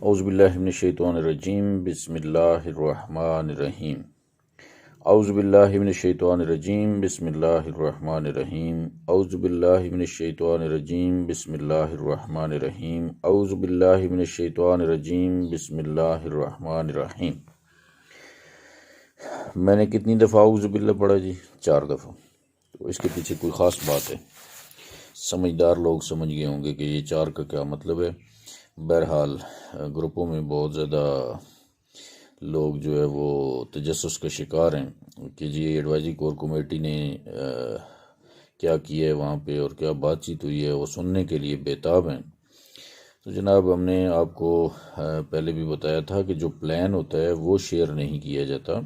اعوذ باللہ من الشیطان الرجیم بسم اللہ الرحمن الرحیم اعوذ باللہ من الشیطان الرجیم بسم اللہ الرحمن الرحیم اعوذ باللہ من الشیطان الرجیم بسم اللہ الرحمن الرحیم اعوذ باللہ من الشیطان الرجیم بسم اللہ الرحمن الرحیم۔ میں نے کتنی دفعہ اعوذ باللہ پڑھا جی؟ 4 دفعہ۔ تو اس کے پیچھے کوئی خاص بات ہے، سمجھدار لوگ سمجھ گئے ہوں گے کہ یہ 4 کا کیا مطلب ہے۔ بہرحال گروپوں میں بہت زیادہ لوگ جو ہے وہ تجسس کا شکار ہیں کہ جی ایڈوائزری کور کمیٹی نے کیا کیا ہے وہاں پہ اور کیا بات چیت ہوئی ہے، وہ سننے کے لیے بےتاب ہیں۔ تو جناب ہم نے آپ کو پہلے بھی بتایا تھا کہ جو پلان ہوتا ہے وہ شیئر نہیں کیا جاتا۔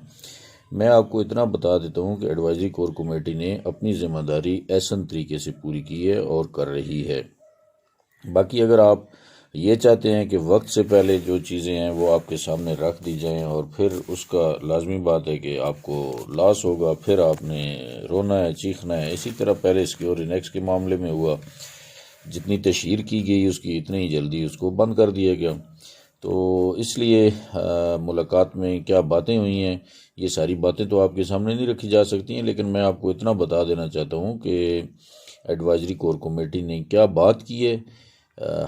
میں آپ کو اتنا بتا دیتا ہوں کہ ایڈوائزری کور کمیٹی نے اپنی ذمہ داری احسن طریقے سے پوری کی ہے اور کر رہی ہے۔ باقی اگر آپ یہ چاہتے ہیں کہ وقت سے پہلے جو چیزیں ہیں وہ آپ کے سامنے رکھ دی جائیں اور پھر اس کا لازمی بات ہے کہ آپ کو لاس ہوگا، پھر آپ نے رونا ہے، چیخنا ہے، اسی طرح پہلے سیکیور انیکس کے معاملے میں ہوا، جتنی تشہیر کی گئی اس کی اتنی ہی جلدی اس کو بند کر دیا گیا۔ تو اس لیے ملاقات میں کیا باتیں ہوئی ہیں یہ ساری باتیں تو آپ کے سامنے نہیں رکھی جا سکتی ہیں، لیکن میں آپ کو اتنا بتا دینا چاہتا ہوں کہ ایڈوائزری کور کمیٹی نے کیا بات کی ہے۔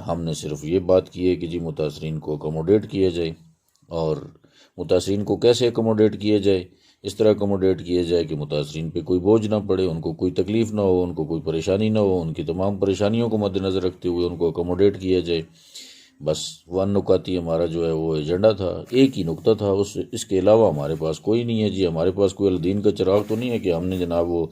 ہم نے صرف یہ بات کی ہے کہ جی متاثرین کو اکوموڈیٹ کیا جائے، اور متاثرین کو کیسے اکوموڈیٹ کیا جائے؟ اس طرح اکوموڈیٹ کیا جائے کہ متاثرین پہ کوئی بوجھ نہ پڑے، ان کو کوئی تکلیف نہ ہو، ان کو کوئی پریشانی نہ ہو، ان کی تمام پریشانیوں کو مد نظر رکھتے ہوئے ان کو اکوموڈیٹ کیا جائے۔ بس ون نکاتی ہمارا جو ہے وہ ایجنڈا تھا، ایک ہی نکتہ تھا، اس کے علاوہ ہمارے پاس کوئی نہیں ہے جی۔ ہمارے پاس کوئی الدین کا چراغ تو نہیں ہے کہ ہم نے جناب وہ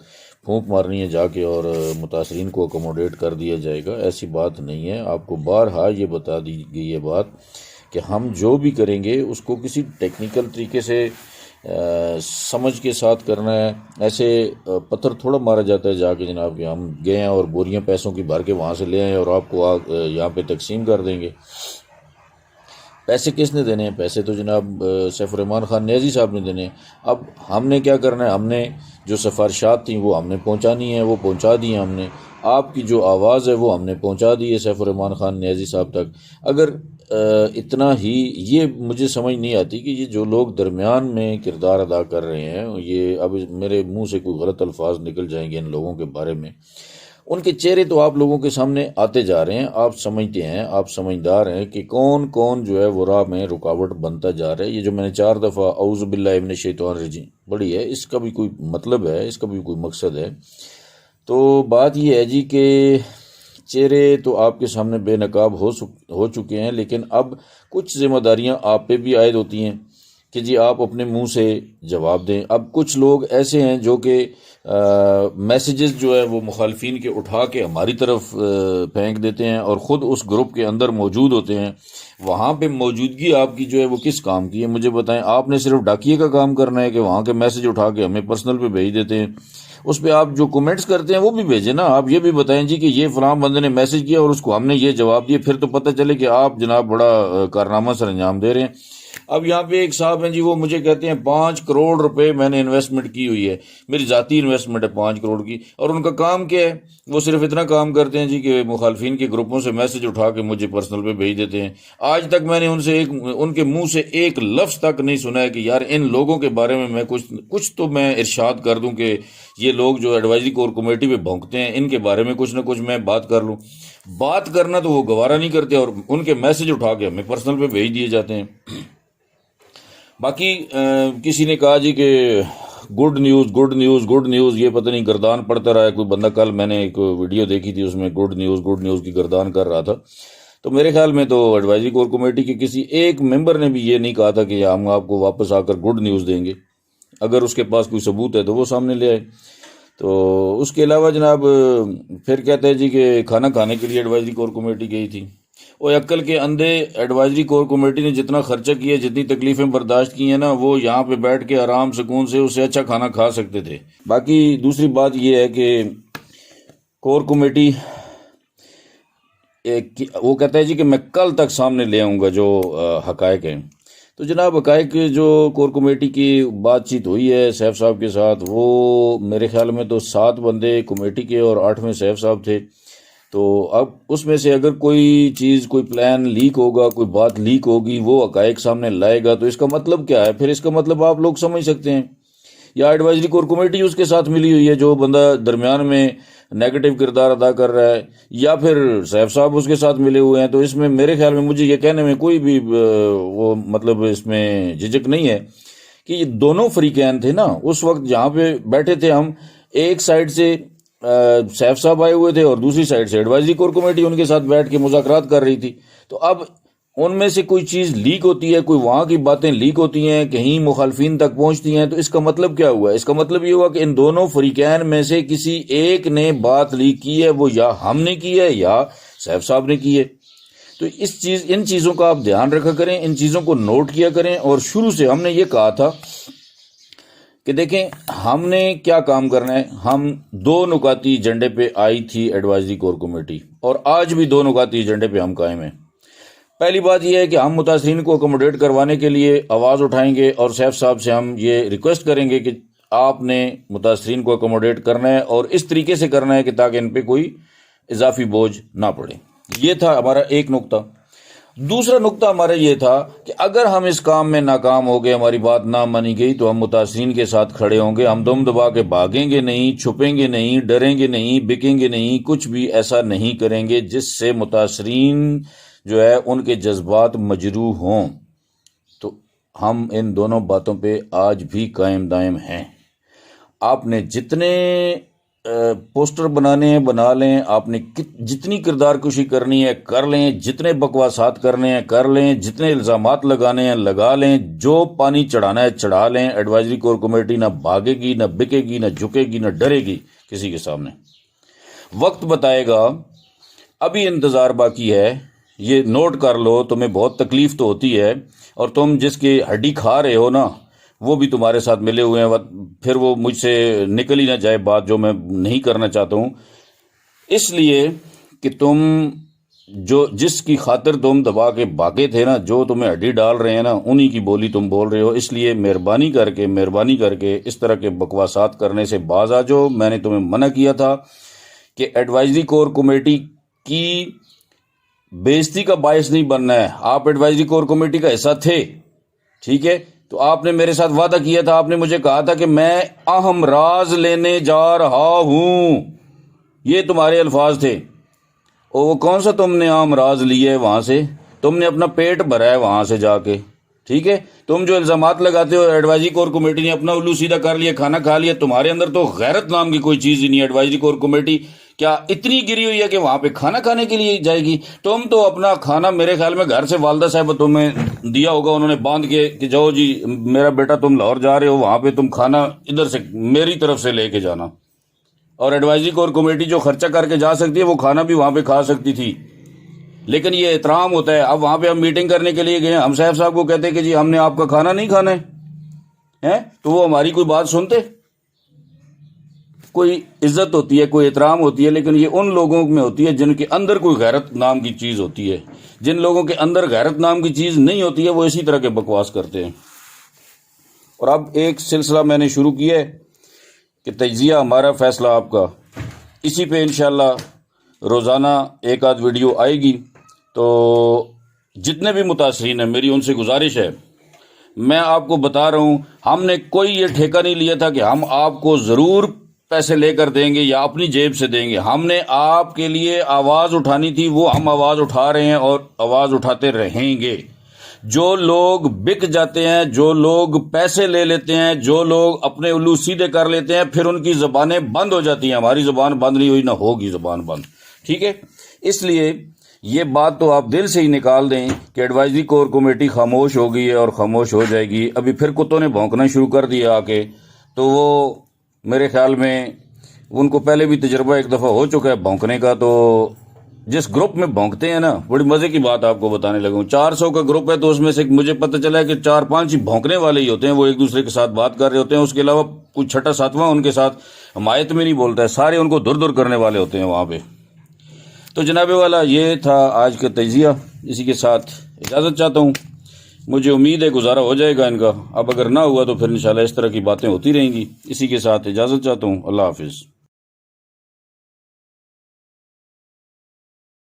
پھونک مارنی ہے جا کے اور متاثرین کو اکوموڈیٹ کر دیا جائے گا، ایسی بات نہیں ہے۔ آپ کو بارہا یہ بتا دی گئی ہے بات کہ ہم جو بھی کریں گے اس کو کسی ٹیکنیکل طریقے سے سمجھ کے ساتھ کرنا ہے۔ ایسے پتھر تھوڑا مارا جاتا ہے جا کے جناب کہ ہم گئے ہیں اور بوریاں پیسوں کی بھر کے وہاں سے لے آئیں اور آپ کو یہاں پہ تقسیم کر دیں گے۔ پیسے کس نے دینے ہیں؟ پیسے تو جناب سیف الرحمان خان نیازی صاحب نے دینے ہیں۔ اب ہم نے کیا کرنا ہے؟ ہم نے جو سفارشات تھیں وہ ہم نے پہنچانی ہیں، وہ پہنچا دی ہیں ہم نے۔ آپ کی جو آواز ہے وہ ہم نے پہنچا دی ہے سیف الرحمان خان نیازی صاحب تک۔ اگر اتنا ہی، یہ مجھے سمجھ نہیں آتی کہ یہ جو لوگ درمیان میں کردار ادا کر رہے ہیں، یہ اب میرے منہ سے کوئی غلط الفاظ نکل جائیں گے ان لوگوں کے بارے میں، ان کے چہرے تو آپ لوگوں کے سامنے آتے جا رہے ہیں، آپ سمجھتے ہیں، آپ سمجھدار ہیں کہ کون کون جو ہے وہ راہ میں رکاوٹ بنتا جا رہا ہے۔ یہ جو میں نے 4 دفعہ اعوذ باللہ من الشیطان الرجیم پڑھی ہے، اس کا بھی کوئی مطلب ہے، اس کا بھی کوئی مقصد ہے۔ تو بات یہ ہے جی کہ چہرے تو آپ کے سامنے بے نقاب ہو چکے ہیں، لیکن اب کچھ ذمہ داریاں آپ پہ بھی عائد ہوتی ہیں کہ جی آپ اپنے منہ سے جواب دیں۔ اب کچھ لوگ ایسے ہیں جو کہ میسیجز جو ہے وہ مخالفین کے اٹھا کے ہماری طرف پھینک دیتے ہیں اور خود اس گروپ کے اندر موجود ہوتے ہیں۔ وہاں پہ موجودگی آپ کی جو ہے وہ کس کام کی ہے مجھے بتائیں؟ آپ نے صرف ڈاکیے کا کام کرنا ہے کہ وہاں کے میسیج اٹھا کے ہمیں پرسنل پہ بھیج دیتے ہیں، اس پہ آپ جو کومنٹس کرتے ہیں وہ بھی بھیجیں نا۔ آپ یہ بھی بتائیں جی کہ یہ فلاں بندے نے میسیج کیا اور اس کو ہم نے یہ جواب دیا، پھر تو پتہ چلے کہ آپ جناب بڑا کارنامہ سر انجام دے رہے ہیں۔ اب یہاں پہ ایک صاحب ہیں جی، وہ مجھے کہتے ہیں 5 کروڑ روپے میں نے انویسٹمنٹ کی ہوئی ہے، میری ذاتی انویسٹمنٹ ہے 5 کروڑ کی، اور ان کا کام کیا ہے؟ وہ صرف اتنا کام کرتے ہیں جی کہ مخالفین کے گروپوں سے میسج اٹھا کے مجھے پرسنل پہ بھیج دیتے ہیں۔ آج تک میں نے ان کے منہ سے ایک لفظ تک نہیں سنا ہے کہ یار ان لوگوں کے بارے میں کچھ تو میں ارشاد کر دوں کہ یہ لوگ جو ایڈوائزری کور کمیٹی پہ بھونکتے ہیں ان کے بارے میں کچھ نہ کچھ میں بات کر لوں۔ بات کرنا تو وہ گوارا نہیں کرتے اور ان کے میسج اٹھا کے ہمیں پرسنل پہ بھیج دیے جاتے ہیں۔ باقی کسی نے کہا جی کہ good news good news good news, یہ پتہ نہیں گردان پڑتا رہا ہے کوئی بندہ۔ کل میں نے ایک ویڈیو دیکھی تھی، اس میں گڈ نیوز کی گردان کر رہا تھا۔ تو میرے خیال میں تو ایڈوائزری کور کمیٹی کے کسی ایک ممبر نے بھی یہ نہیں کہا تھا کہ ہم آپ کو واپس آ کر گڈ نیوز دیں گے۔ اگر اس کے پاس کوئی ثبوت ہے تو وہ سامنے لے آئے۔ تو اس کے علاوہ جناب پھر کہتے ہیں جی کہ کھانا کھانے کے لیے ایڈوائزری کور کمیٹی گئی تھی۔ وہ عقل کے اندھے، ایڈوائزری کور کمیٹی نے جتنا خرچہ کیا، جتنی تکلیفیں برداشت کی ہیں نا، وہ یہاں پہ بیٹھ کے آرام سکون سے اس سے اچھا کھانا کھا سکتے تھے۔ باقی دوسری بات یہ ہے کہ کور کمیٹی وہ کہتا ہے جی کہ میں کل تک سامنے لے آؤں گا جو حقائق ہیں۔ تو جناب حقائق جو کور کمیٹی کی بات چیت ہوئی ہے سیف صاحب کے ساتھ، وہ میرے خیال میں تو 7 بندے کمیٹی کے اور 8ویں سیف صاحب تھے۔ تو اب اس میں سے اگر کوئی چیز، کوئی پلان لیک ہوگا، کوئی بات لیک ہوگی، وہ حقائق سامنے لائے گا، تو اس کا مطلب کیا ہے؟ پھر اس کا مطلب آپ لوگ سمجھ سکتے ہیں، یا ایڈوائزری کور کمیٹی اس کے ساتھ ملی ہوئی ہے جو بندہ درمیان میں نیگیٹو کردار ادا کر رہا ہے، یا پھر سیف صاحب اس کے ساتھ ملے ہوئے ہیں. تو اس میں میرے خیال میں مجھے یہ کہنے میں کوئی بھی وہ مطلب اس میں جھجک نہیں ہے کہ یہ دونوں فریقین تھے نا اس وقت جہاں پہ بیٹھے تھے ہم. ایک سائڈ سے سیف صاحب آئے ہوئے تھے اور دوسری سائڈ سے ایڈوائزری کور کمیٹی ان کے ساتھ بیٹھ کے مذاکرات کر رہی تھی. تو اب ان میں سے کوئی چیز لیک ہوتی ہے، کوئی وہاں کی باتیں لیک ہوتی ہیں، کہیں مخالفین تک پہنچتی ہیں، تو اس کا مطلب کیا ہوا؟ اس کا مطلب یہ ہوا کہ ان دونوں فریقین میں سے کسی ایک نے بات لیک کی ہے، وہ یا ہم نے کی ہے یا سیف صاحب نے کی ہے. تو ان چیزوں کا آپ دھیان رکھا کریں، ان چیزوں کو نوٹ کیا کریں. اور شروع سے ہم نے یہ کہا تھا کہ دیکھیں ہم نے کیا کام کرنا ہے. ہم 2 نکاتی ایجنڈے پہ آئی تھی ایڈوائزری کور کمیٹی، اور آج بھی 2 نکاتی ایجنڈے پہ ہم قائم ہیں. پہلی بات یہ ہے کہ ہم متاثرین کو اکوموڈیٹ کروانے کے لیے آواز اٹھائیں گے، اور سیف صاحب سے ہم یہ ریکویسٹ کریں گے کہ آپ نے متاثرین کو اکوموڈیٹ کرنا ہے اور اس طریقے سے کرنا ہے کہ تاکہ ان پہ کوئی اضافی بوجھ نہ پڑے. یہ تھا ہمارا ایک نقطہ. دوسرا نقطہ ہمارا یہ تھا کہ اگر ہم اس کام میں ناکام ہو گئے، ہماری بات نہ مانی گئی، تو ہم متاثرین کے ساتھ کھڑے ہوں گے. ہم دم دبا کے بھاگیں گے نہیں، چھپیں گے نہیں، ڈریں گے نہیں، بکیں گے نہیں، کچھ بھی ایسا نہیں کریں گے جس سے متاثرین جو ہے ان کے جذبات مجروح ہوں. تو ہم ان دونوں باتوں پہ آج بھی قائم دائم ہیں. آپ نے جتنے پوسٹر بنانے ہیں بنا لیں، آپ نے جتنی کردار کشی کرنی ہے کر لیں، جتنے بکواسات کرنے ہیں کر لیں، جتنے الزامات لگانے ہیں لگا لیں، جو پانی چڑھانا ہے چڑھا لیں. ایڈوائزری کور کمیٹی نہ بھاگے گی، نہ بکے گی، نہ جھکے گی، نہ ڈرے گی کسی کے سامنے. وقت بتائے گا، ابھی انتظار باقی ہے. یہ نوٹ کر لو، تمہیں بہت تکلیف تو ہوتی ہے، اور تم جس کی ہڈی کھا رہے ہو نا وہ بھی تمہارے ساتھ ملے ہوئے ہیں. پھر وہ مجھ سے نکل ہی نہ جائے بات جو میں نہیں کرنا چاہتا ہوں. اس لیے کہ تم جس کی خاطر تم دبا کے بھاگے تھے نا، جو تمہیں ہڈی ڈال رہے ہیں نا، انہی کی بولی تم بول رہے ہو. اس لیے مہربانی کر کے اس طرح کے بکواسات کرنے سے باز آ جاؤ. میں نے تمہیں منع کیا تھا کہ ایڈوائزری کور کمیٹی کی بےعزتی کا باعث نہیں بننا ہے. آپ ایڈوائزری کور کمیٹی کا حصہ تھے، ٹھیک ہے؟ تو آپ نے میرے ساتھ وعدہ کیا تھا، آپ نے مجھے کہا تھا کہ میں اہم راز لینے جا رہا ہوں. یہ تمہارے الفاظ تھے. اور وہ کون سا تم نے اہم راز لیے ہے وہاں سے؟ تم نے اپنا پیٹ بھرا ہے وہاں سے جا کے، ٹھیک ہے؟ تم جو الزامات لگاتے ہو ایڈوائزری کور کمیٹی نے اپنا الو سیدھا کر لیا، کھانا کھا لیا. تمہارے اندر تو غیرت نام کی کوئی چیز ہی نہیں. ایڈوائزری کور کمیٹی کیا اتنی گری ہوئی ہے کہ وہاں پہ کھانا کھانے کے لیے جائے گی؟ تم تو اپنا کھانا میرے خیال میں گھر سے والدہ صاحب تمہیں دیا ہوگا، انہوں نے باندھ کے کہ جاؤ جی میرا بیٹا تم لاہور جا رہے ہو، وہاں پہ تم کھانا ادھر سے میری طرف سے لے کے جانا. اور ایڈوائزری کور کمیٹی جو خرچہ کر کے جا سکتی ہے وہ کھانا بھی وہاں پہ کھا سکتی تھی. لیکن یہ احترام ہوتا ہے. اب وہاں پہ ہم میٹنگ کرنے کے لیے گئے، ہم صاحب کو کہتے کہ جی ہم نے آپ کا کھانا نہیں کھانا ہے، تو وہ ہماری کوئی بات سنتے؟ کوئی عزت ہوتی ہے، کوئی احترام ہوتی ہے، لیکن یہ ان لوگوں میں ہوتی ہے جن کے اندر کوئی غیرت نام کی چیز ہوتی ہے. جن لوگوں کے اندر غیرت نام کی چیز نہیں ہوتی ہے وہ اسی طرح کے بکواس کرتے ہیں. اور اب ایک سلسلہ میں نے شروع کیا ہے کہ تجزیہ ہمارا فیصلہ آپ کا. اسی پہ انشاءاللہ روزانہ ایک آدھ ویڈیو آئے گی. تو جتنے بھی متاثرین ہیں میری ان سے گزارش ہے، میں آپ کو بتا رہا ہوں، ہم نے کوئی یہ ٹھیکہ نہیں لیا تھا کہ ہم آپ کو ضرور پیسے لے کر دیں گے یا اپنی جیب سے دیں گے. ہم نے آپ کے لیے آواز اٹھانی تھی، وہ ہم آواز اٹھا رہے ہیں اور آواز اٹھاتے رہیں گے. جو لوگ بک جاتے ہیں، جو لوگ پیسے لے لیتے ہیں، جو لوگ اپنے الو سیدھے کر لیتے ہیں، پھر ان کی زبانیں بند ہو جاتی ہیں. ہماری زبان بند نہیں ہوئی، نہ ہوگی زبان بند، ٹھیک ہے؟ اس لیے یہ بات تو آپ دل سے ہی نکال دیں کہ ایڈوائزری کور کمیٹی خاموش ہو گئی ہے اور خاموش ہو جائے گی. ابھی پھر کتوں نے بھونکنا شروع کر دیا آ کے. تو وہ میرے خیال میں ان کو پہلے بھی تجربہ ایک دفعہ ہو چکا ہے بھونکنے کا. تو جس گروپ میں بھونکتے ہیں نا، بڑی مزے کی بات آپ کو بتانے لگا ہوں. 400 کا گروپ ہے تو اس میں سے مجھے پتہ چلا ہے کہ 4-5 ہی بھونکنے والے ہی ہوتے ہیں. وہ ایک دوسرے کے ساتھ بات کر رہے ہوتے ہیں، اس کے علاوہ کوئی 6واں ان کے ساتھ حمایت میں نہیں بولتا ہے. سارے ان کو دور کرنے والے ہوتے ہیں وہاں پہ. تو جناب والا یہ تھا آج کا تجزیہ. اسی کے ساتھ اجازت چاہتا ہوں. مجھے امید ہے گزارا ہو جائے گا ان کا. اب اگر نہ ہوا تو پھر انشاءاللہ اس طرح کی باتیں ہوتی رہیں گی. اسی کے ساتھ اجازت چاہتا ہوں. اللہ حافظ.